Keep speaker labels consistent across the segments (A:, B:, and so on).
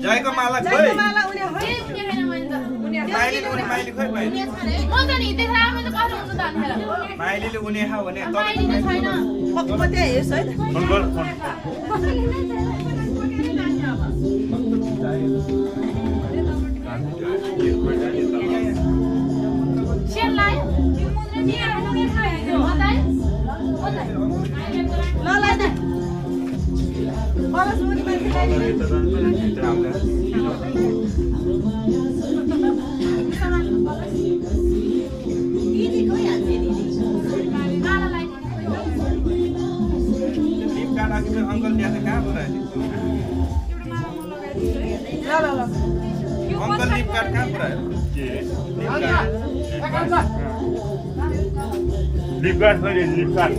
A: जायको माला खोइ माइलीले उनी खाऊ भने अंकल त्यहाँ चाहिँ कहाँ पुऱ्यायो अंकल लिप कार्ड कहाँ पुऱ्यायो
B: लिप कार्ड खोइ लिप कार्ड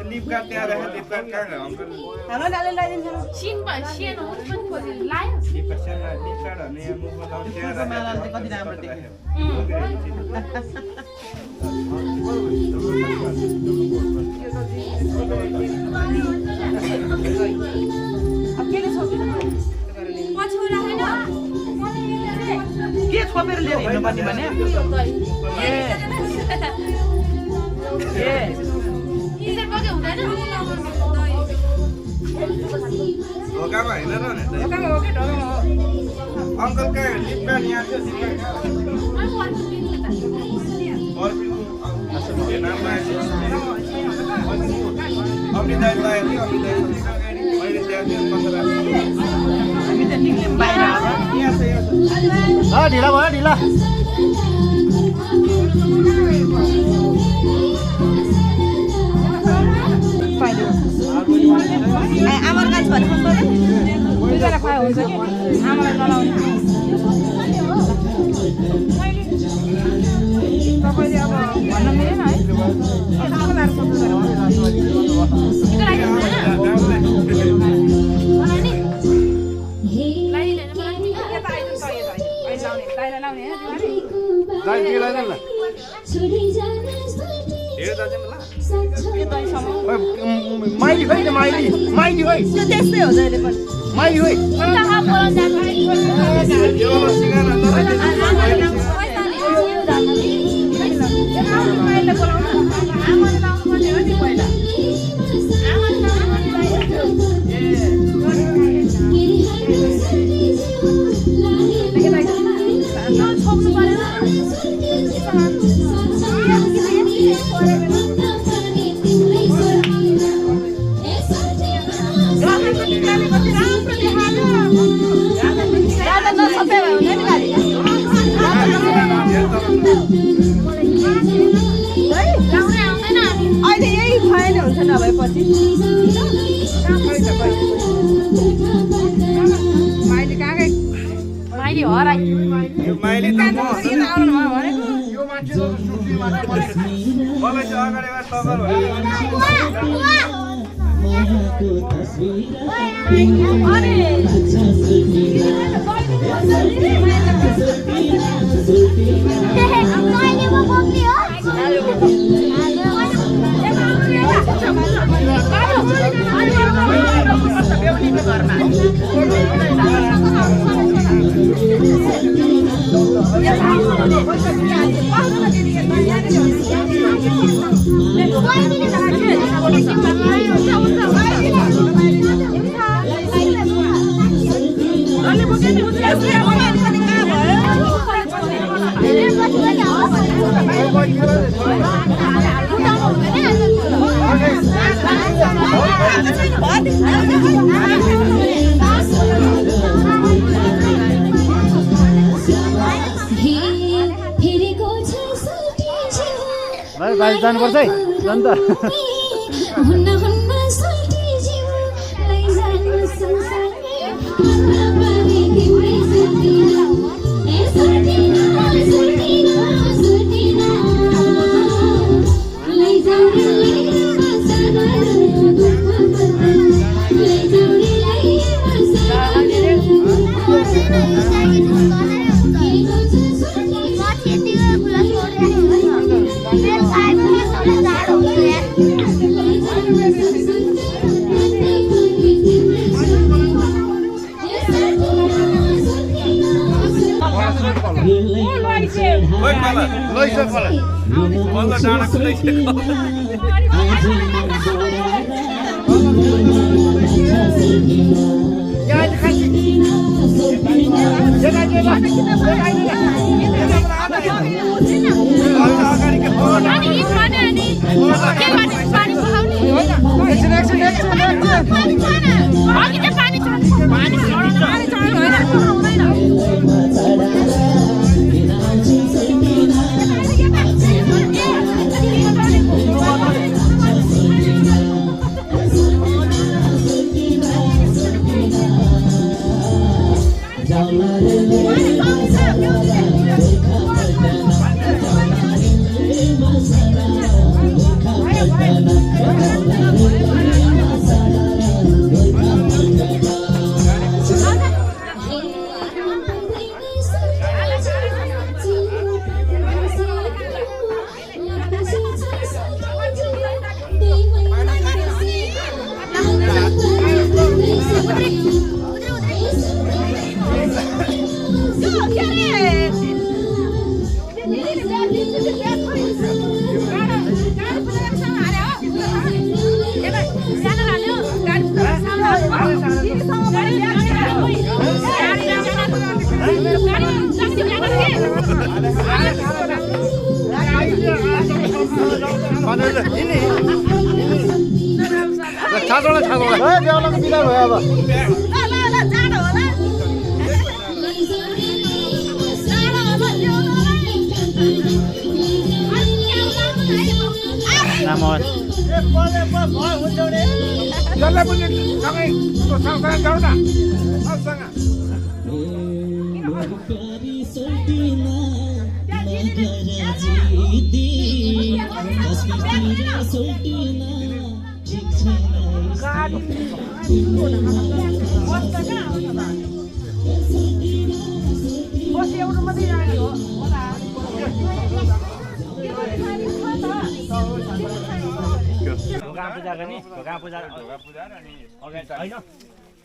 A: लिप कार्ड त्यहाँ राख्यो लिप कार्ड कहाँ गयो अंकल
C: हाम्रो डाले लगाइदिन्छ
D: सिन भयो सिन हो पनि खोजेर लायो
A: लिप कार्ड भने यहाँ मुखमा लाउने त्यहाँ राख्यो
C: कति राम्रो देख्यो के छोपेर लिएर हिँड्नु पर्ने भने
A: ढोकामा होइन र अंकल कहाँ लिप कार्ड यहाँ छ
B: ढिला भयो ढिला
C: आमार गाछ भने फोन गरे दुईजना खुवाइ हुन्छ कि आमालाई नलाउने तपाईले अब भन्न मिलेन है
B: माइली खोइ त माइली माइली खोइ
C: त्यो त्यस्तै हो जहिले पनि
B: माइली खोइ अहिले यही खुवाइले हुन्छ नभएपछि माइली कहाँ गए
D: माइली हराइ
A: माइली त मलाई चाहिँ अगाडि सगर
B: बाहिर जानुपर्छ है जानु त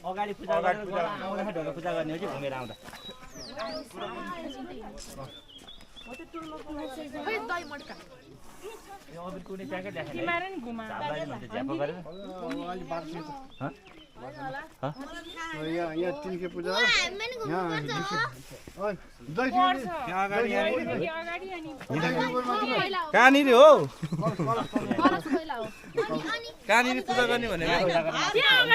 E: अगाडि पूजा गरेर आउँदाखेरि ढोका पूजा गर्ने हो कि घुमेर आउँदा अबिर कुनै प्याकेट
A: यहाँ 3 के पूजा कहाँनिर हो कहाँनिर पूजा गर्ने भनेर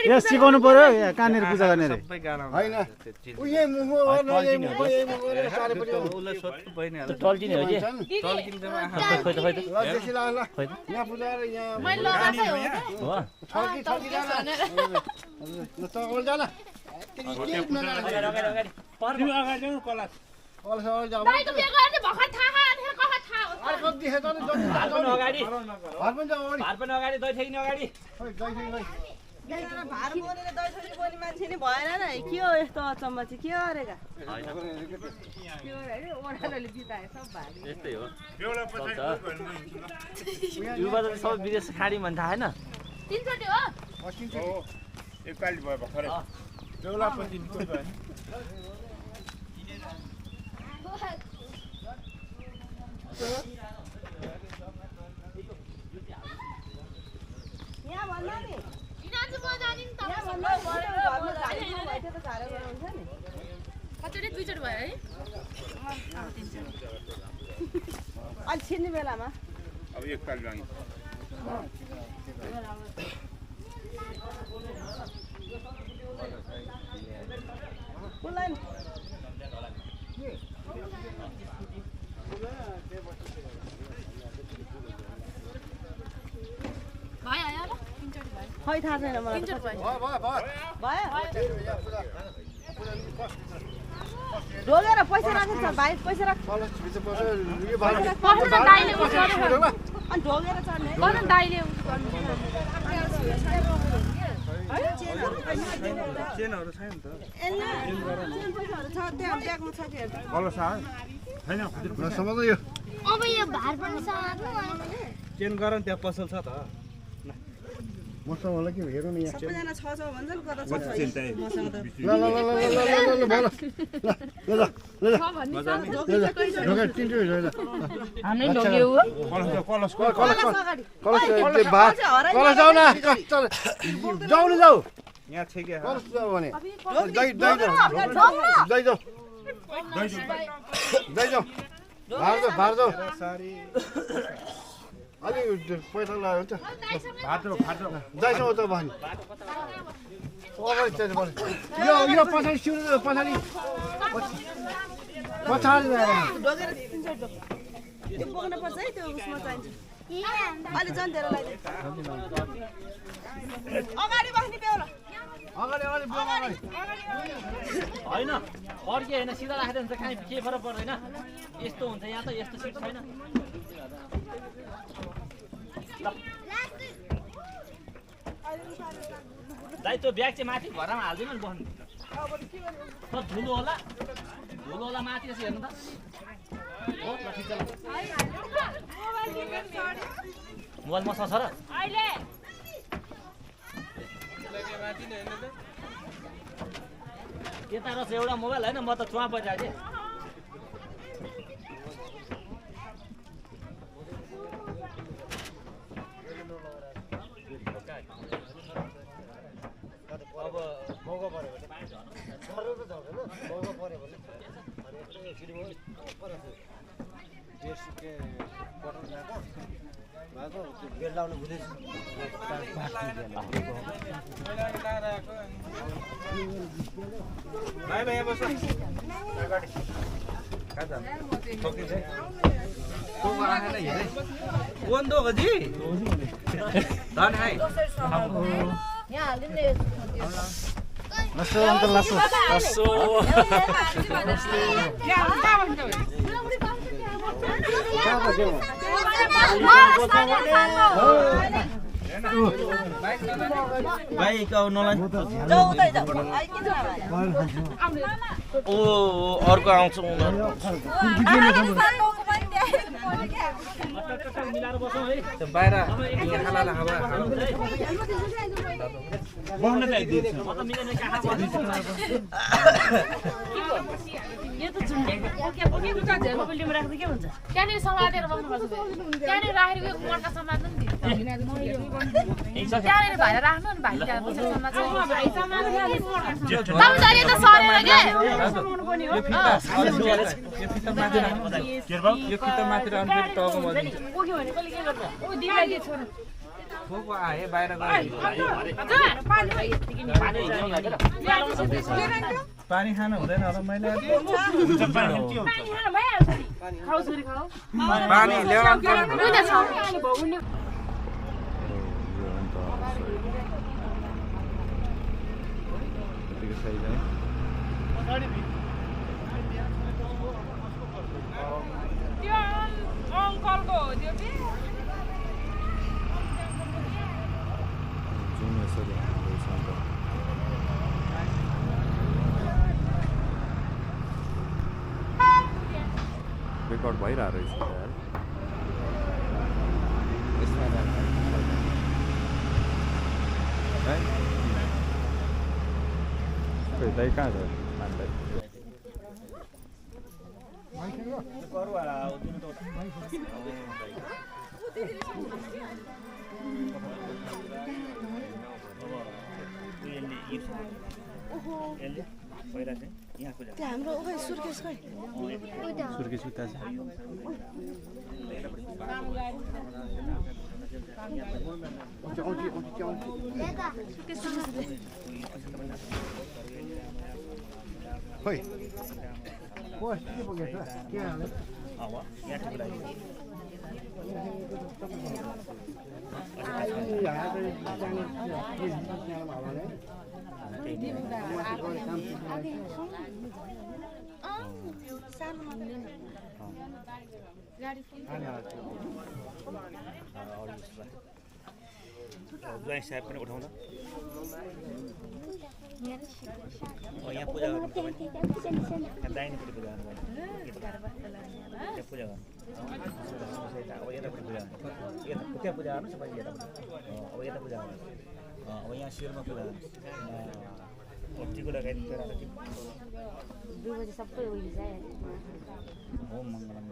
F: यहाँ सिकाउनु पर्यो कहाँनिर पूजा गर्ने रे
E: टल्किने हो कि
B: भार बोलेर दही छोरी बोल्ने मान्छे नि भएन न के हो यस्तो अचम्म चाहिँ के गरेका
E: युवा त सब विदेश खाडी भन्छ थाहा छैन
A: एकपालि भयो भर्खरै बेहुला पछि
B: यहाँ भन्दा नि अलि छिर्ने बेलामा
A: अब एकपालि माग्नु
B: खै थाहा छैन मलाई ढोगेर पैसा राखेको छ भाइ पैसा राख अनि ढोगेर चढ्ने
A: चेनहरु छैन त
B: पैसाहरु छ त्यहाँ ब्यागमा छ के
A: कलर छ छैन समझ यो
G: अब यो भार पनि सानो
A: चेन गर न त्यहाँ पसल छ त
F: मसँग होला के हेरौँ न यहाँ
B: सबैजना छ भन्छ नि कता छ मसँग त
F: ल ल ल ल ल ल ल ल ल
C: हामीले लग्यो
F: कलस जाऊ न जाऊ न जाऊ
A: यहाँ छ के
F: कलस जाऊ भने दही दही दही जाऊ दही जाऊ भार जाऊ
A: सारी
F: अलि पैसा लाग्यो हुन्छ जाइसक्यो त भने यो पछाडि सिउनु पछाडि पछाडि
B: डोगेर दिन्छ त्यो बोक्न पर्छ है त्यो उसमा चाहिन्छ अलि झन् धेरै लाग्यो अगाडि बस्ने बेहोरा
F: अगाडि
E: होइन फर्के होइन सिधा राखेर हुन्छ कहीँ के फरक पर्दैन यस्तो हुन्छ यहाँ त यस्तो सिट छैन दाइ त्यो ब्याग चाहिँ माथि घरमा हाल्दैन नि बस्नु धुलो होला माथि यसो हेर्नु त हो ल ठिक छ ल मोबाइल मसँग छ र यता रहेछ एउटा मोबाइल होइन म त चुवा परिरहेको थिएँ
F: अब मौका पर्यो भने मौका पर्यो भने बेड लाउनु भुलेछ
A: भाइ भाइ बस अगाडि कहाँ जानु सकिन्छ तो आएन हेरे कोन दो गजी धन है
C: यहाँ हालिदिनु
F: लसो अंकल लसो
E: भाइ कौ नलाई
B: जाऊ उतै जाऊ आई किन
E: ओ अर्को आउँछ मिलाएर बसौँ है
A: बाहिर खानाला हावा बस्न चाहिँ दिन्छ
E: म त मिलेन कहाँ
D: यो त ओके त झेलमा लिम राख्दा के हुन्छ त्यहाँनिर समातेर बस्नुपर्छ त्यहाँनिर राखेर मर्का समात्नु नि त्यहाँनिर भाइलाई राख्नु नि भाइ त्यहाँ बसेर समात्छ भाइ समात्नु तपाईँ जहिले त सरेर के
A: यो फिता माथि राख्नु फेरि टाउको मर्दिन्छ
D: ओके भने कसले के गर्छ ओ दिवाली छोरा
A: खोको आए बाहिर गयो पानी खानु हुँदैन होला मैले पानी ल्याउनु
C: अङ्कलको हो त्यो कि
G: रेकर्ड भइरहेको रहेछ यार दाइ कहाँ छ
B: त्यो हाम्रो ओइ सुर्केस खै
F: सुर्केस उता छ खोइ कोस के पुगेछ के हाल्यो
E: ज्वाइँ साहेब पनि उठाउँदा यहाँ पूजा गर्नु दाहिनेपट्टि पूजा गर्नु पूजा गर्नु अब यतापट्टि पूजा हुन्छ त्यहाँ पूजा गर्नु सबै यतापट्टि अब यता पूजा गर्नु अब यहाँ शिरमा पूजा गर्नु टिको लगाइदिनु पर्यो होला
D: 2 बजे सबै उयो जाए
E: ओम मङ्गलम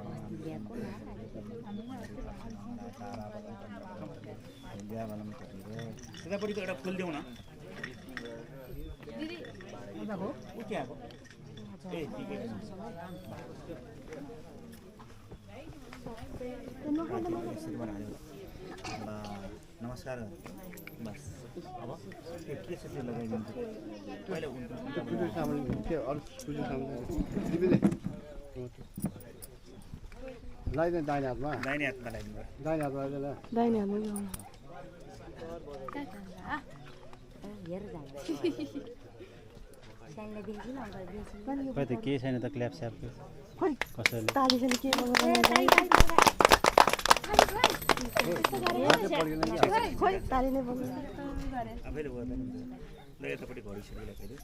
E: त्यतापट्टिको एउटा फुल देऊ न
D: दिदी
E: हो उ के आको ए ठिकै छ नमस्कार बस अब के छ त्यो लगाइदिन्छ पहिला
F: पूजा सामान के अरु पूजा सामान दिबे लाइदिनु दाहिने हातमा
E: दाहिने हातमा लगाइदिनु
F: दाहिने हातमा ल
B: दाहिने हातमा यो
D: हेर जान्छ साइनले दिन्छु न अंकल दिन्छु
A: खै त केही छैन त क्ल्याप स्याप
B: खोइ
A: कसैले
B: तालीले के खोइ ताली नै बग्यो
E: आफैले गर्दा हुन्छ ल यतापट्टि घडी सिधै लगाइदियो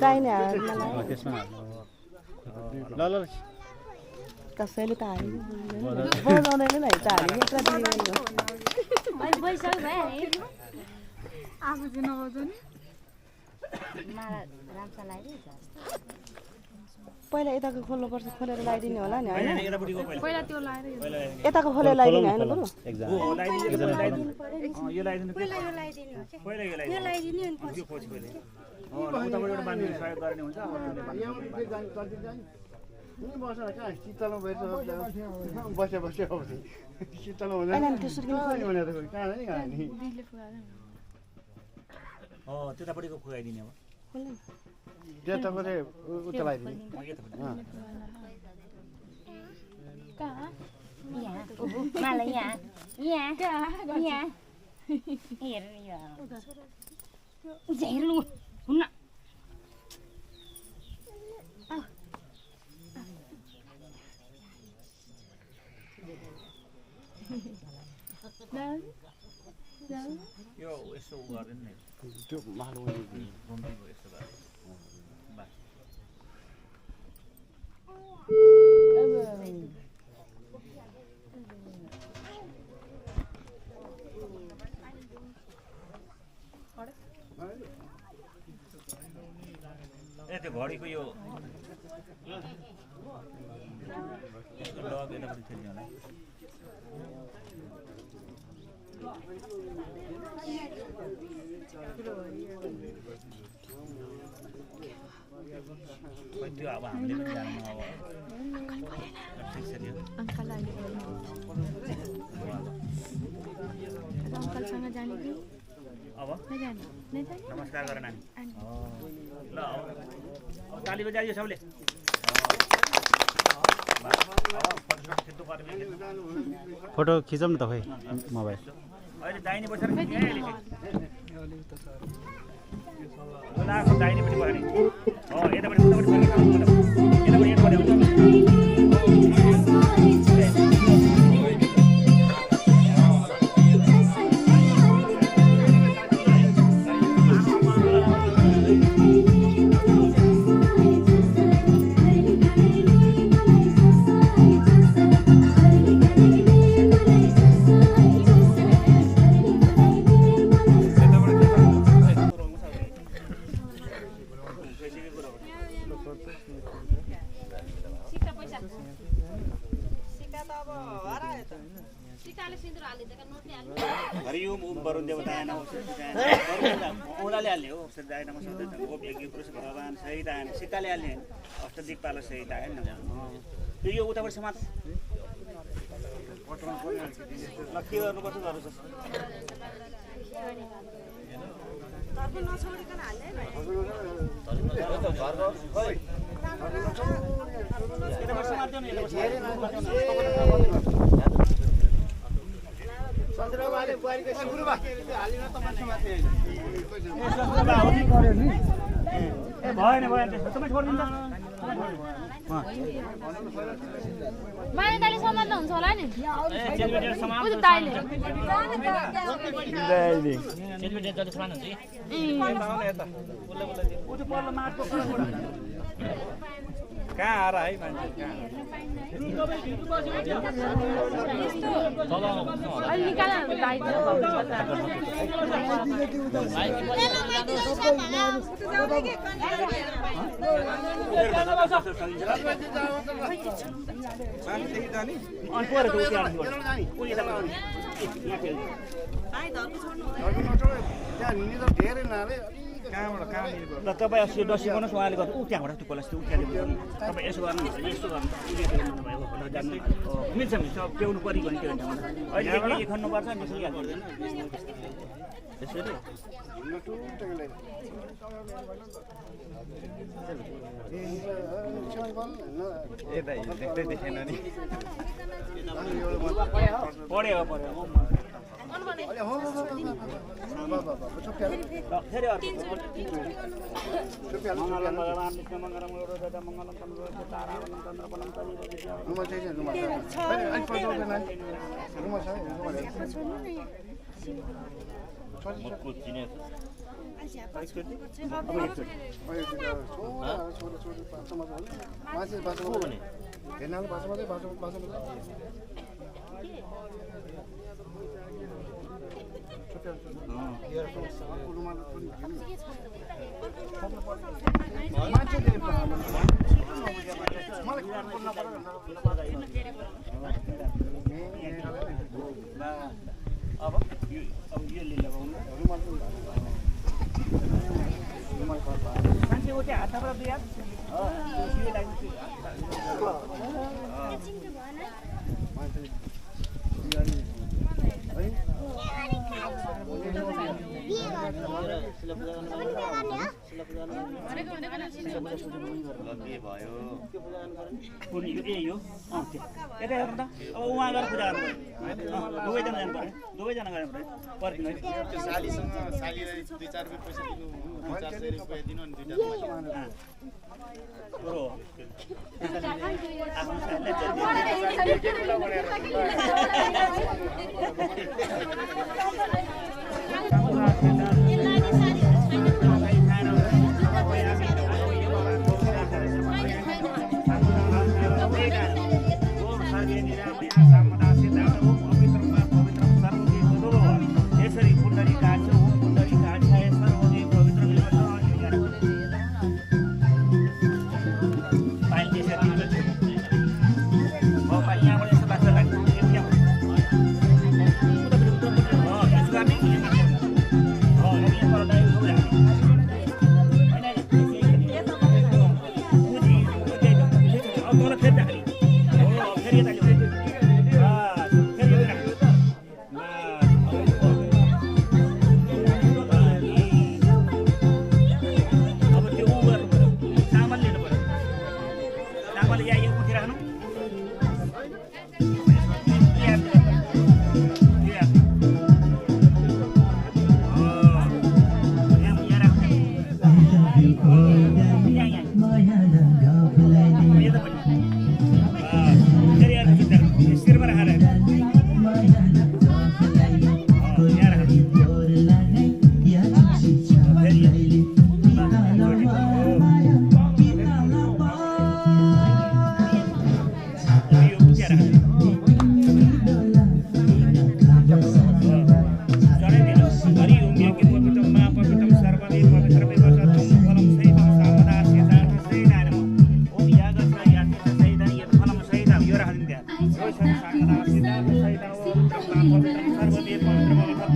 B: दाहिने हातमा लायो
A: त्यसमा ल ल
B: कसैले त हाल्यो बोलाउँदैन नि त हाल्यो एक्लै दिने हो
D: अहिले भइसक्यो भयो नि
C: आफू चाहिँ नबजाउने
D: माला राम्रोसँग लगाइदिन्छ
B: पहिला यताको खोल्नुपर्छ खोलेर लगाइदिने होला नि होइन
E: यतापट्टिको
C: पहिला त्यो लाएर
B: यताको खोलेर लगाइदिने होइन बरु
A: एक्जाम
E: यो लगाइदिनु पहिला यो लगाइदिनु यो पछि पहिले उताबाट एउटा मान्छे सहयोग गर्ने हुन्छ
F: नि बस्छ कहाँ शीतलमा बस्यो बस्यो शीतलमा हुँदैन भनेर कहाँ नि कहाँ नि
E: त्यतापट्टिको खुवाइदिने अब
F: त्यताको चाहिँ उता लगाइदिने
D: कहाँ यहाँ माला यहाँ यहाँ यहाँ हेर्नु यो हेर्नु हुन्न
E: यो यसो गर्दैन नि
F: त्यो मालो
E: घुम्तीको यस्तो गर्छ बस ए त्यो घडीको यो यसको लग यतापट्टि फेर्ने होला त्यो अब हामीले पनि जान्नु अब ठिक छ त्यो
C: अंकलसँग जाने कि
E: अब
C: नजाने
E: नमस्कार गर नानी ल अब ताली बजाइयो सबले
A: फोटो खिचौँ न त खै मोबाइल
E: अहिले दाहिने बसेर दाहिनेपट्टि भयो नि यतापट्टि हरिओम ओम वरुण देवताय नमः ओलाले हाल्ने हो सदाय नमः सदाय ओम यज्ञ पुरुष भगवान सहित आएन सिक्काले हाल्ने अष्टदिक्पाल सहित आएन त्यो यो उताबाट समाज ल के गर्नुपर्छ गर्नु
B: तर्फे नछोडिकन हाल्ने
F: सन्द्रबाले बुहारीको सुरुमा हालिन त मान्छे
E: ए भएन भएन त्यसमा छोड्दिन्छ
C: माने दाइले सम्हाल्नु हुन्छ होला नि
E: ए चेलबेटी समान
C: उता दाइले
E: चेलबेटी जति समान हुन्छ कि उ त पर्ला माटको
A: कहाँ आएर है मान्छे कहाँ
D: अहिले निकाल भाइ
A: मान्छेदेखि जाने
F: त्यहाँ हिँड्ने त धेरै नाले
A: कहाँबाट कहाँ मिल्यो
E: ल तपाईँ अस्ति डसी गर्नुहोस् उहाँले गर्दा ऊ त्यहाँबाट त्यो कोलास त्यो उठाले तपाईँ यसो गर्नुहुन्छ यस्तो गर्नुहुन्छ जान्नु मिल्छ मिल्छ प्याउनु पऱ्यो भने त्यो अहिले के खन्नुपर्छ निस्किहाल्छ यसरी
A: यता देख्दै देखेन नि
E: पढ्यो फेरि अर्को मङ्गलम भगवान् विष्णु मङ्गलम गरुडध्वज मङ्गलम तनुजाय तारावनं चन्द्रवनं अब यो लगाउनु मान्छे उठे हातबाट दिया यता हेर्नु त अब उहाँ गएर पूजा गर्नु दुवैजना जानु पर्यो दुवैजना गयो भने पर्खिनु है
F: सालीलाई 2-4 रुपैयाँ पैसा दिनु 400 रुपैयाँ दिनु अनि दुईटा
E: कुरो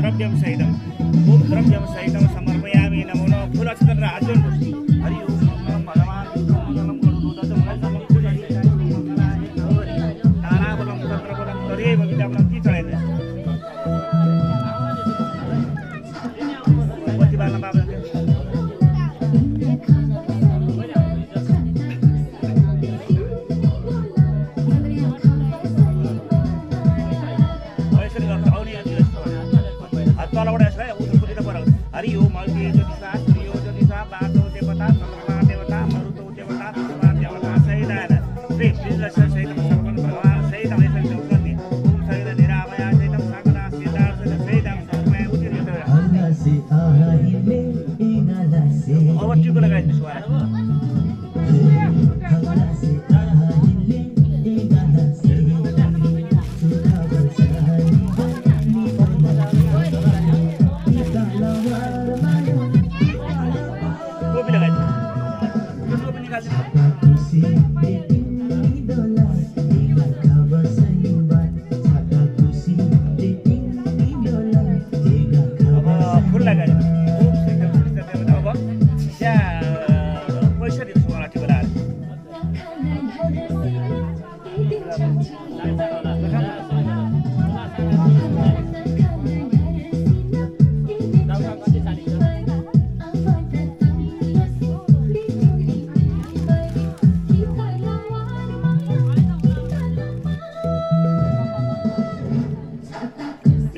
E: द्रव्यम सहितम ओम द्रव्यम सहितम समर्पयामि नमो नमः फूलक्षत्र राजन हरि ओम नमः भगवान मंगलम गरुडध्वज मंगलम पूजहि ताराबलम चन्द्रबलम तदेव विद्याबलम की चढाइदिनु पति बालम बाबा तलबाट यसलाई उठ्नु पुगिन पर्यो हरि ओम अग्नि ज्योतिषा सूर्यो ज्योतिषा बाटो देवता चन्द्रमा देवता मरुतो देवता चन्द्रमा देवता सहित आएर श्री विष्णु सहित भगवान सहित यसरी गर्दै ओम सहित निरामया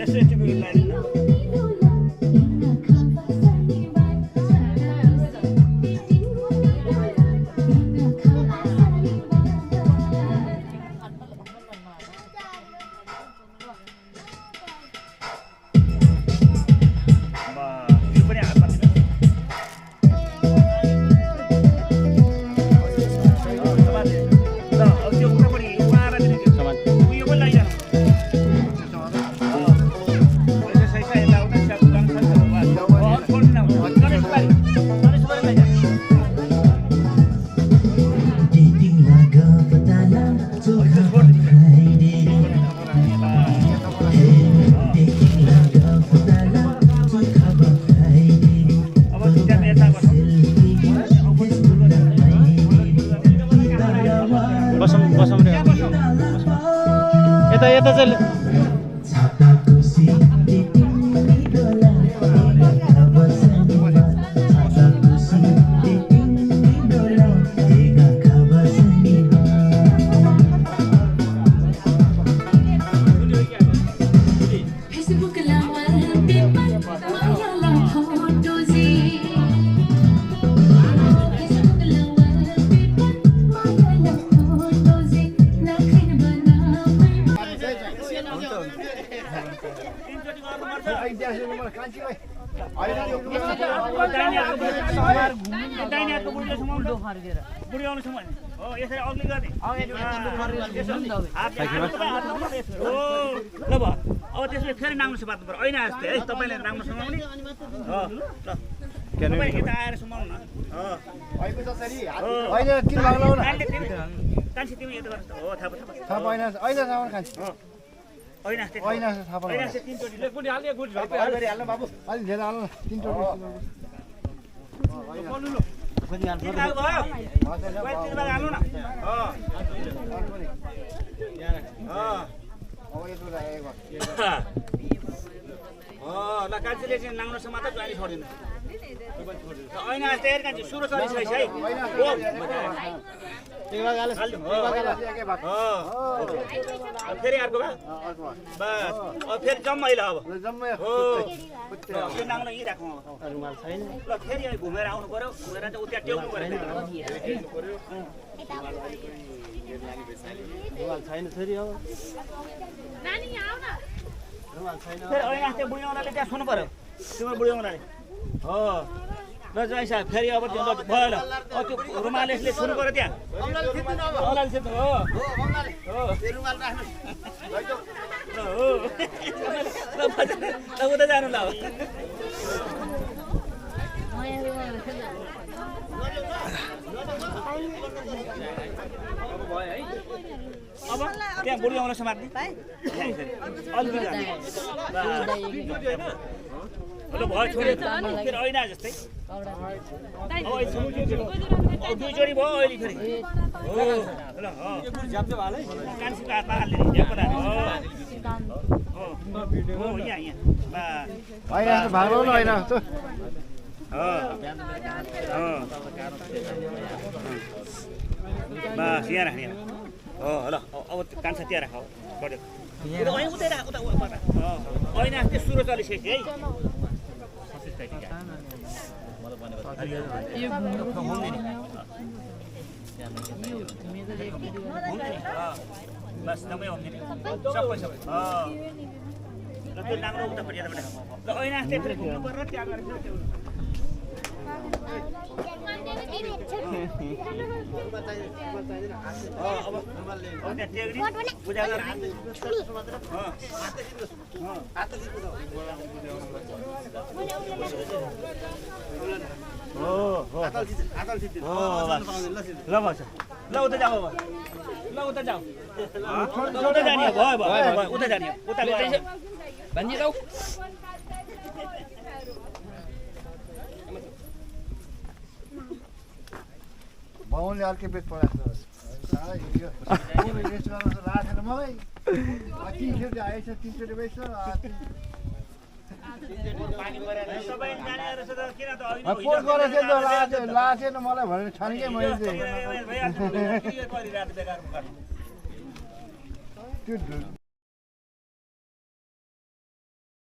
E: यसो तिमीहरू लाइदिनु
A: यता चाहिँ बुढी आउनुसम्म हो यसरी अग्ली गर्ने ल भयो अब त्यसले फेरि नाङ्लो समात्नु पर्यो ऐना जस्तै है तपाईँले नाङ्लो समाउने ल तपाईँ यता आएर समाउनु न कान्छी तिमी यता गर्नु हो थाहा ल कान्छीले चाहिँ नाङ्लो समात ज्वानी छोडिनु ऐना जस्तै हेर कान्छी सुरु चलिसकेछ है फेरि अर्को भए बस अब फेरि जम्मै अब त्यो नाङ्लो यहीँ राखौँ ल फेरि घुमेर आउनु पर्यो घुमेर चाहिँ उता टेउनु पर्यो फेरि ऐना त्यो बुढी औँलाले त्यहाँ सुन्नु पर्यो तिम्रो बुढी औँलाले हो ल जय साहब फेरि अब त्यो भयो ल त्यो रुमाल यसले सुन्नु पर्यो त्यहाँ औँलाले छिर्नु हो ल उता जानु ल अब त्यहाँ बुढी औँला समात्ने ल भयो छोड्यो फेरि ऐना जस्तै दुई जोडी भयो अहिले फेरि हो ल कान्छीको हातमा हाल्ने हो यहाँ बस यहाँ राख्ने हो ल अब कान्छा त्यहाँ राख बढ्यो उतै राख उता ऐना त्यो सुरु चलिसकेको है बस तपाईँ हो सबै सबै ल त्यो नाङ्लो उता फटिएर ल ऐना त्यहाँ फेरि घुम्नु पर्यो त्यहाँ गरेर पूजा गरेर ल बस ल उता जाऊ ल उता जाऊ उता जाने भयो भयो उता जाने उता भन्जी जाऊ
F: बाहुनले अर्कै बेच पराएको राखेन मलाई 3 खेप आएछ 3 चोटि बेच्छ लासेन मलाई भनेर छन्के मैले